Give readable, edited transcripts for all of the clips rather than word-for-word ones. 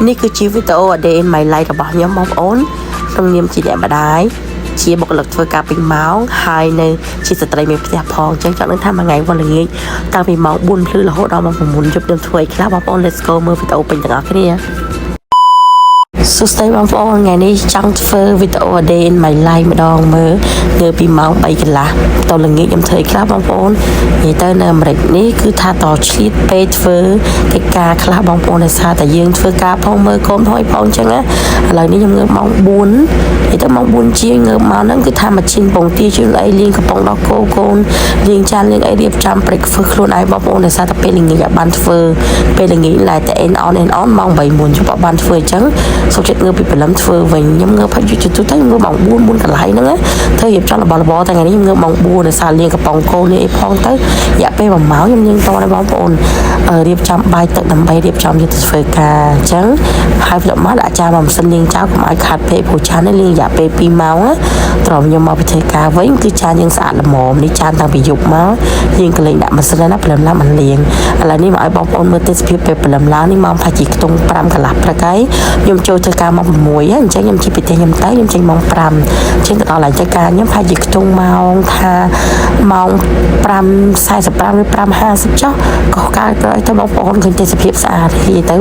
นี่คือชีวิตA Day in My Life របស់ខ្ញុំបងប្អូនក្នុងនាមជាអ្នកម្ដាយជាបុគ្គលិកធ្វើការពេញម៉ោងហើយនៅជាស្ត្រីមានផ្ទះផងអញ្ចឹងចង់ដឹងថាមួយថ្ងៃវល់ល្ងាចតាំងពីម៉ោង4ភ្លឺរហូតដល់ម៉ោង9យប់ខ្ញុំធ្វើអីខ្លះបងប្អូន Let's go មើលវីដេអូពេញទាំងអស់គ្នាសួស្តីបងប្អូនថ្ងៃនេះចង់ធ្វើវីដេអូ A Day in My Life ម្ដងមើលលើពីម៉ោង3កន្លះតល្ងាចខ្ញុំធ្វើអីខ្លះបងប្អូននិយាយទៅនៅអាមេរិកនេះគឺថាតឆ្លៀតពេលធ្វើកិច្ចការខ្លះបងប្អូនដោយសារតែយើងធ្វើការផងមើលកូនផងអីផងអញ្ចឹងណាឥឡូវនេះខ្ញុំងើបម៉ោង4និយាយទៅម៉ោង4ជាងងើបមកហ្នឹងគឺថាមកឈិនពងទាជូនអីលាងកំប៉ុងដល់កូនលាងចានលាងអីរៀបចំ breakfast ខ្លួនឯងបងប្អូនដោយសារតែពេលល្ងាចអាចបានធ្វើពេលល្ងាចឡើយតែ end on ម៉ោង8មុនជប់បានធ្វើអញ្ចឹងសុខចិត្តងើបពីព្រលឹមធ្វើវិញខ្ញុំងើបផាច់យូរទៅទៅងើបម៉ោង4កន្លះហ្នឹងណាធ្វើរៀបចំរបស់របរតែថ្ងៃនេះខ្ញុំងើបម៉ោង4ដោយសារលាងកំប៉ុងកូនលាងអីផងទៅរយៈពេល1ម៉ោងខ្ញុំលាងតដែរបងប្អូនរៀបចំបាយទឹកដើម្បីរៀបចំយកទៅធ្វើការអញ្ចឹងហើយផ្លឹកមកដាក់ចានមកម៉ាស៊ីនលាងចោលកុំឲ្យខាតពេកព្រោះចាននេះលាងរយៈពេល2ម៉ោងណាត្រង់ខ្ញុំមកពីធ្វើការវិញគឺចានយើងស្អាតល្មមនេះចានតាំងពីយប់មកយើងក៏លេងដាក់ម៉ាស៊ីនណាព្រលឹមឡើងមិនលាងឥឡូវនេះមកឲ្យបងប្អូនមើលទេសភាពពេលព្រលឹមឡើងនេះម៉ោងប្រហែលជាខ្ទង់5កន្លះព្រឹកហើយខ្ញុំចូលធ្វើការម៉ោង6ហើយអញ្ចឹងខ្ញុំជិះពីផ្ទះខ្ញុំទៅខ្ញុំចេញម៉ោង5អញ្ចឹងទៅដល់ឡើងធ្វើការខ្ញុំប្រហែលជាខ្ទង់ម៉ោងថាម៉ោង5:45ឬ5:50ចុះក៏កើតទៅបងប្អូនឃើញទេសភាពស្អាតនិយាយទៅ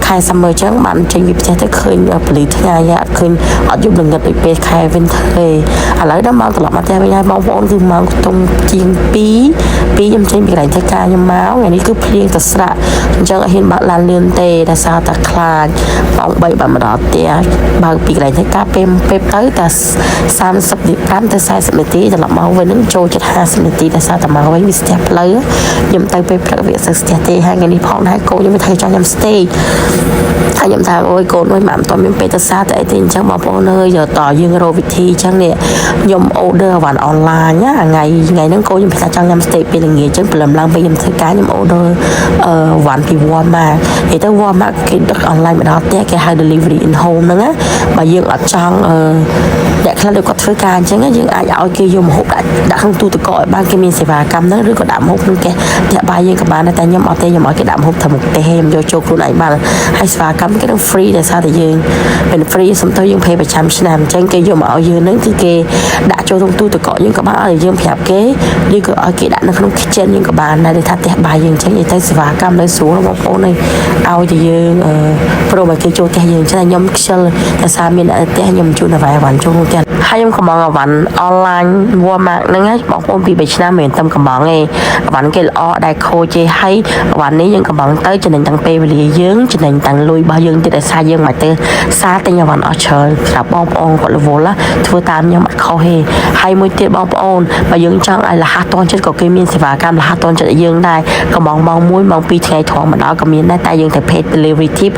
ខែ summer អញ្ចឹងបានចេញពីផ្ទះទៅឃើញពលីថ្ងៃអត់ឃើញអត់យប់ល្ងឹតដូចពេលខែ winter ទេឥឡូវដល់ម៉ោងត្រឡប់មកផ្ទះវិញហើយបងប្អូនគឺម៉ោងខ្ទង់ជាង2ខ្ញុំចេញពីកន្លែងធ្វើការខ្ញុំមកថ្ងៃនេះគឺភ្លៀងទៅស្រាក់អញ្ចឹងអត់ហ៊ានបើកឡានលឿនទេដោយសារតែខ្លាចម៉ោង3បានមកដល់ផ្ទះបើកពីកន្លែងធ្វើការពេលទៅតែ35ទៅ40នាទីត្រឡប់មកវិញនឹងចូលចិត្ត50នាទីដោយសារតែមកវិញវាស្ទះផ្លូវខ្ញុំទៅពេលព្រឹកវាស្ទះទេហើយថ្ងៃនេះផងដែរកូនខ្ញុំថាចង់ខ្ញុំ stay ហើយខ្ញុំថាអូយកូនមួយម៉ាក់មិនទាន់មានពេលទៅសារទៅអីទេអញ្ចឹងបងប្អូនអើយយកតយើងរកវិធីអញ្ចឹងនេះខ្ញុំ order អវ៉ាន់ online ណាថ្ងៃហ្នឹងកូនខ្ញុំថាចង់ខ្ញុំ stay ពេលល្ងាចអញ្ចឹងព្រលឹមឡើងពេលខ្ញុំធ្វើការខ្ញុំ order អវ៉ាន់ពី Walmart និយាយទៅ Walmart គេដឹក online មកដល់ផ្ទះគេហៅ delivery in home ហ្នឹងណាបើយើងអត់ចង់អ្នកខ្លះដូចគាត់ធ្វើការអញ្ចឹងយើងអាចឲ្យគេយកម្ហូបដាក់ក្នុងទូទឹកកកឲ្យបានគេមានសេវាកម្មហ្នឹងឬក៏ដាក់ម្ហូបក្នុងផ្ទះបាយយើងក៏បានដែរតែខ្ញុំអត់ទេខ្ញុំឲ្យគេដាក់ម្ហូបធ្វើមុខទេខ្ញុំយកចូលខ្លួនឯងបានហើយសេវាកម្មគេនឹង free ដោយសារតែយើងเป็น free សំទៅយើង pay ប្រចាំឆ្នាំអញ្ចឹងគេយកមកឲ្យយើងហ្នឹងគឺគេដាក់ចូលក្នុងទូទឹកកកយើងក៏បានឲ្យយើងប្រាប់គេឬក៏ឲ្យគេដាក់នៅក្នុង kitchen យើងក៏បានដែរថាផ្ទះបាយយើងអញ្ចឹងនិយាយទៅសេវាកម្មនៅស្រួលបងប្អូនឲ្យតែយើងព្រមឲ្យគេចូលផ្ទះយើងអញ្ចឹងខ្ញុំខ្ជិលដោយសារមានអ្នកផ្ទះខ្ញុំជូនអវ៉ាន់ចូលក្នុងផ្ទះហើយខ្ញុំកំងអវ៉ាន់ online Walmart ហ្នឹងបងប្អូនពី3ឆ្នាំមិនតែកំងទេអវ៉ាន់គេល្អដែរខូចទេហើយអវ៉ាន់នេះយើងកំងទៅចំណេញទាំងពេលវេលាយើងចំណេញទាំងលុយរបស់យើងទៀតដោយសារយើងមកទៅសារទិញអវ៉ាន់អស់ច្រើនសម្រាប់បងប្អូនគាត់រវល់ធ្វើតាមខ្ញុំអត់ខុសទេហើយមួយទៀតបងប្អូនបើយើងចង់ឲ្យរហ័សទាន់ចិត្តក៏គេមានសេវាកម្មរហ័សទាន់ចិត្តឲ្យយើងដែរកំងម៉ោង1ម៉ោង2ថ្ងៃធំមកដល់ក៏មានដែរតែយើងតែ pay delivery tip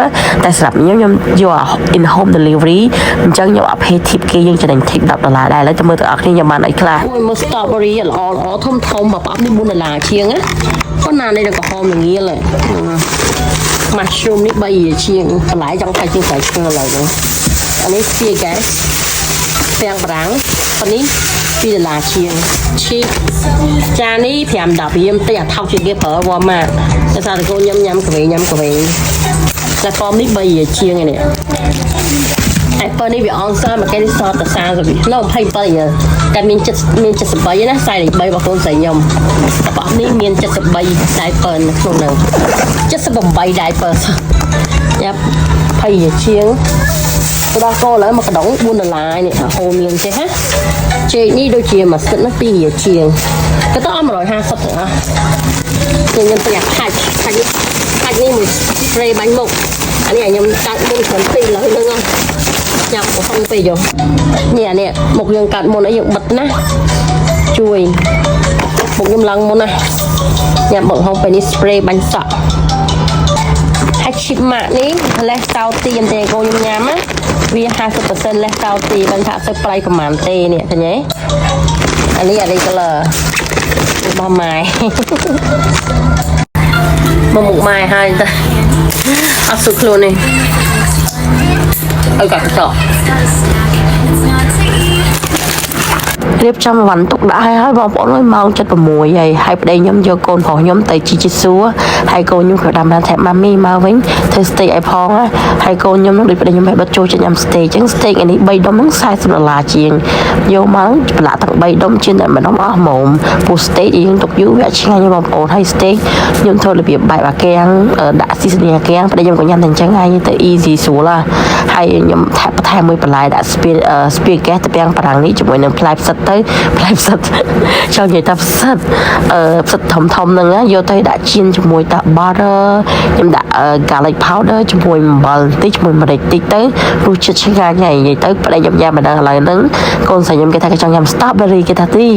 តែសម្រាប់ខ្ញុំយក in home delivery អញ្ចឹងខ្ញុំអត់ pay tip គេយើងចំណេញ tip $10 ដែរឥឡូវទៅមើលទាំងអស់គ្នាខ្ញុំបានអីខ្លះមើល strawberry ល្អធំមកប៉ាប់នេះ$4ជាងណាប៉ុន្តែនេះក៏ហមល្ងាលហើយ mushroom នេះ3ជាងបន្លែចង់ខាច់ជាងស្រាយឈើឥឡូវហ្នឹងអានេះជាកែពាំងប្រាំងប៉ុននេះ$2ជាងឈីចាននេះ5-10រៀលតិចអាថោកជាងគេប្រើ Walmart តែសារតែកូនញ៉ាំកាវេតែប៉មនេះ3ជាងឯនេះហើយប៉នេះវាអងសល់មកគេនេះសតតែ30នៅ27តែមាន73ណា43របស់កូនស្រីខ្ញុំតែប៉នេះមាន73 diaper នៅក្នុងហ្នឹង78 diaper យ៉ាប់20ជាងទៅដល់កូនឡើយមកកដង$4នេះហូរមានទេហ៎ចេកនេះដូចជាមួយសិតនោះ2ជាងទៅដល់150ទៅហ៎ខ្ញុំប្រយ័ត្នខាច់នេះមួយ spray បាញ់មុខអានេះខ្ញុំកាត់មុនក្រុម2ឡើយហ្នឹងញ៉ាំហុងពេកយោនេះអានេះមុខយើងកាត់មុនអីយើងបិទណាជួយមុខខ្ញុំឡើងមុនណាញ៉ាំបឹកហុងពេកនេះ spray បាញ់សក់ហើយ chip mark នេះ less salty តែកូនខ្ញុំញ៉ាំណាវា 50% less salty មិនថាទៅប្រៃប្រហែលទេនេះឃើញទេអានេះ color របស់ម៉ែមកមុខម៉ែហើយទៅអត់សុខខ្លួននេះឲ្យកាត់ត រៀបចំវ៉ាន់ទុកដាក់ឲ្យបងប្អូនអើយម៉ោង 7:06 ហើយប្តីខ្ញុំយកកូនប្រុសខ្ញុំទៅជីជីសួរហើយកូនខ្ញុំក៏ដាំថាម៉ាមីមកវិញធ្វើ steak ឲ្យផងហើយកូនខ្ញុំនឹងដូចប្តីខ្ញុំឲ្យបិទចូលចិត្តញ៉ាំ steak អញ្ចឹង steak នេះ3ដុំហ្នឹង$40ជាងយកមកប្រឡាក់ទាំង3ដុំជាងតែម្ដងអស់ហ្មងពូ steak យើងទុកយូរវាឆ្ងាញ់បងប្អូនហើយ steak ខ្ញុំធ្វើរបៀបបែបអាកាំងដាក់ seasoning អាកាំងប្តីខ្ញុំក៏ញ៉ាំតែអញ្ចឹងហើយទៅ easy ស្រួលហើយខ្ញុំបន្ថែមមួយបន្លែដាក់ spaghetti ទៅទាំងប្រាំងនេះជាមួយនឹងផ្លែផ្សិតទៅផ្លែផ្សិតចង់និយាយថាផ្សិតធំហ្នឹងយកទៅដាក់ចៀនជាមួយតា butter ខ្ញុំដាក់ garlic powder ជាមួយអំបិលបន្តិចជាមួយម្រេចតិចទៅរសជាតិឆ្ងាញ់ហើយនិយាយទៅប្តីខ្ញុំញ៉ាំមិនដឹងឥឡូវហ្នឹងកូនស្រីខ្ញុំគេថាគេចង់ញ៉ាំ strawberry គេថារី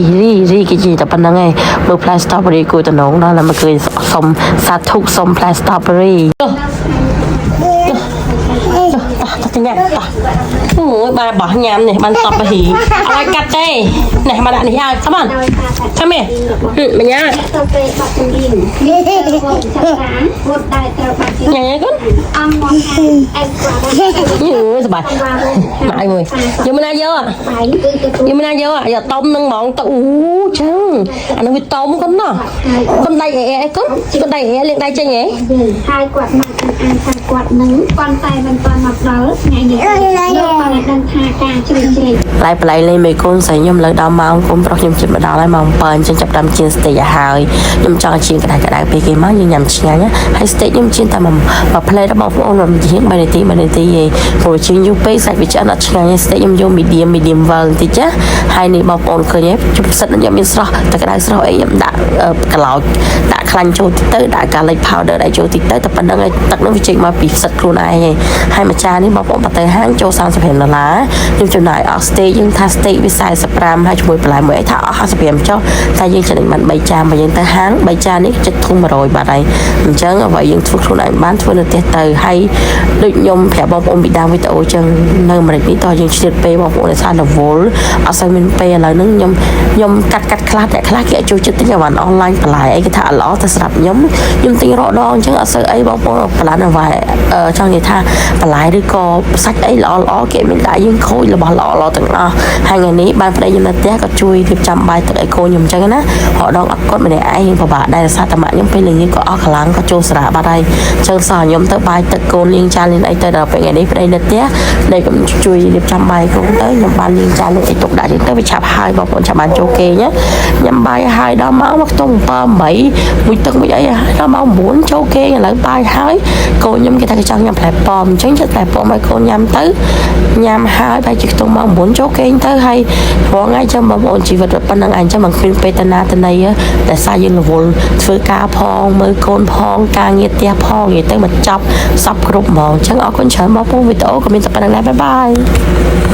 គេនិយាយតែប៉ុណ្្នឹងឯងមើលផ្លែ strawberry គួរតំណងដល់មកឃើញសុំសាធុសុំផ្លែ strawberry ទៅញ៉ាំអូយបាទបោះញ៉ាំនេះបានតបទៅហ៊ីអត់ឲ្យកាត់ទេនេះមកដាក់នេះឲ្យcome on come here បញ្ញាទៅពេលបាត់ជំនាញនេះទៅគាត់ចាវត្តដែរត្រូវបាត់ជំនាញញ៉ាំកូនអមមកអែកគាត់យូរសប្បាយមកអីមួយយកមកណាយកយកមកណាយកតុំនឹងហ្មងទៅអូចឹងអានឹងវាតុំកូនណោះកូនដៃអីកូនកូនដៃអីលាងដៃចេញហ៎ហើយគាត់មកអានថាគាត់នឹងប៉ុន្តែមិនទាន់មកដល់ថ្ងៃនេះយកមកដឹងថាការជ្រៀងប្លែកលេងមេកូនស្រីខ្ញុំលើដល់ម៉ោងកូនប្រុសខ្ញុំជិតមកដល់ហើយម៉ោង7អញ្ចឹងចាប់តាមជៀន steak ឲ្យហើយខ្ញុំចង់ជៀនក្តៅពេលគេមកយើងញ៉ាំឆ្ងាញ់ហើយ steak ខ្ញុំជៀនតែមួយផ្លែរបស់បងប្អូនមិនជាង3នាទីឯងព្រោះជៀនយូរពេកសាច់វាឆ្អិនអត់ឆ្ងាញ់ steak ខ្ញុំយក medium well បន្តិចហើយនេះបងប្អូនឃើញហើយជុំផ្សិតខ្ញុំមានស្រស់តែក្តៅស្រស់អីខ្ញុំដាក់ក្លោចដាក់ខ្លាញ់ចូលទៅដាក់ garlic powder ដាក់ចូលតិចទៅតែប៉ុណ្្នឹងហើយទឹកនោះវាចេញមកពីផ្សិតខ្លួនឯងហើយមួយចាននេះបងប្អូនបើទៅហាងចូល$35ខ្ញុំចំណាយអស់ steak យើងថា steak វា45ហើយជាមួយបន្លែមួយអីថាអស់55ចុះតែយើងចំណេញបាន3ចានបើយើងទៅហាង3ចាននេះចិត្តធំ100បាត់ហើយអញ្ចឹងអ្វីយើងធ្វើខ្លួនឯងបានធ្វើនៅផ្ទះទៅហើយដូចខ្ញុំប្រាប់បងប្អូនពីដើមវីដេអូអញ្ចឹងនៅអាមេរិកនេះតើយើងឆ្លៀតពេលបងប្អូនឲ្យថារវល់អត់សូវមានពេលឥឡូវហ្នឹងខ្ញុំកាត់ខ្លះតែខ្លះគេចូលចិត្តទិញអាវ៉ាន់អនឡាញបន្លែអីគេថាល្អតែសម្រាប់ខ្ញុំទិញរកដងអញ្ចឹងអត់សូវអីបងប្អូនបន្លែអាវ៉ាចង់និយាយថាបន្លែឬក៏សាច់អីល្អគេមានដាក់យើងខូចរបស់ល្អទាំងអស់ហើយថ្ងៃនេះបានប្តីខ្ញុំនៅផ្ទះក៏ជួយរៀបចំបាយទឹកឲ្យកូនខ្ញុំអញ្ចឹងណារកដងអត់គាត់ម្នាក់ឯងពិបាកដែរដោយសារតែម៉ាក់ខ្ញុំពេលល្ងាចក៏អស់កម្លាំងក៏ចូលសារៈបាត់ហើយអញ្ចឹងសោះខ្ញុំទៅបាយទឹកកូនលាងចានលាងអីទៅដល់ពេលថ្ងៃនេះប្តីនៅផ្ទះប្តីក៏ជួយរៀបចំបាយកូនទៅខ្ញុំបានលាងចានលាងអីទុកដាក់ទៅវាឆាប់ហើយបងប្អូនចាំបានចូលគេញ៉ាញ៉ាំបាយហើយដល់ម៉ោងមកខ្ទង់7 8មួយទឹកមួយអីដល់ម៉ោង9ចូលគេឥឡូវបាយហើយកូនខ្ញុំគេថាគេចង់ញ៉ាំផ្លែប៉ោមអញ្ចឹងចិត្តផ្លែប៉ោមឲ្យកូនញ៉ាំទៅញ៉ាំហើយបាយជាខ្ទង់ម៉ោង9ចូលគេទៅហើយរងថ្ងៃចាំបងប្អូនជីវិតប៉ុណ្្នឹងអញ្ចឹងមិនគ្មានពេលតាណាតន័យតែសារយើងរវល់ធ្វើការផងមើលកូនផងការងារផ្ទះផងនិយាយទៅមកចប់សពគ្រប់ហ្មងអញ្ចឹងអរគុណច្រើនបងប្អូនវីដេអូក៏មានតែប៉ុណ្្នឹងដែរបាយបាយ